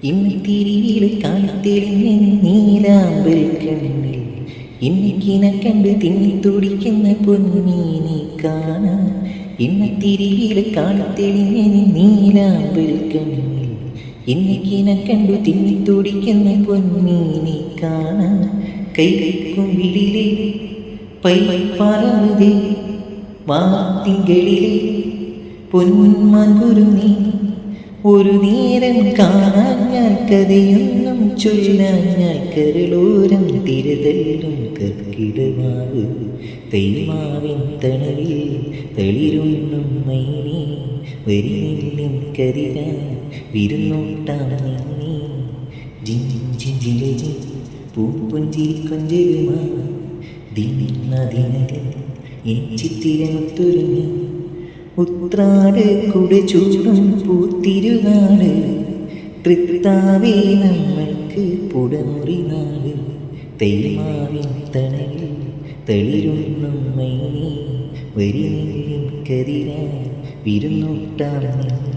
ഇന്നിത്തിരിയിൽ കാലത്തെളിഞ്ഞ നീലാമ്പൽ കണ്ണിൽ ഇന്നിക്കിന കണ്ട് തിന്നി തുടിക്കുന്ന പൊന്നീനെ കാണാൻ. ഇന്നത്തിരിയിൽ കാലത്തെളിഞ്ഞ നീലാമ്പൽ കണ്ണിൽ ഇന്നിക്കിന കണ്ടു തിന്നി തുടിക്കുന്ന പൊന്നീനെ കാണാൻ. കൈക്കുമ്പിളിലെ പൈപ്പാറതേ വാത്തിങ്കളിലെ പൊന്മാൻകുരു നീ. ഒരു നേരം കാണാൻ ഞാൻ കഥയൊന്നും ചൊല്ലാൻ ഞാൻ കരളോരം തിരതല്ലും കർക്കിടമാവ്. തൈമാവിൻ തണലിൽ തെളിരുണ്ണും മൈനേ വരിനെല്ലിൻ കരിരാൻ വിരുന്നോട്ടാം നീ. ജിഞ്ചിഞ്ചിലജി പൂപ്പുഞ്ചിരി കൊഞ്ചരുമാ ദിനദിനത്തിൽ എൻ ചിത്തിരമൊത്തൊരുങ്ങി. ഉത്രാട് കുട ചൂടും പൂത്തിരുനാട് തൃത്താവേ നമ്മൾക്ക് പുടമുറി നാട്. തൈമാവിൻ തണലിൽ തെളിരുണ്ണും മൈനേ വരിനെല്ലിൻ കരിരാൻ വിരുന്നോട്ടാം നീ.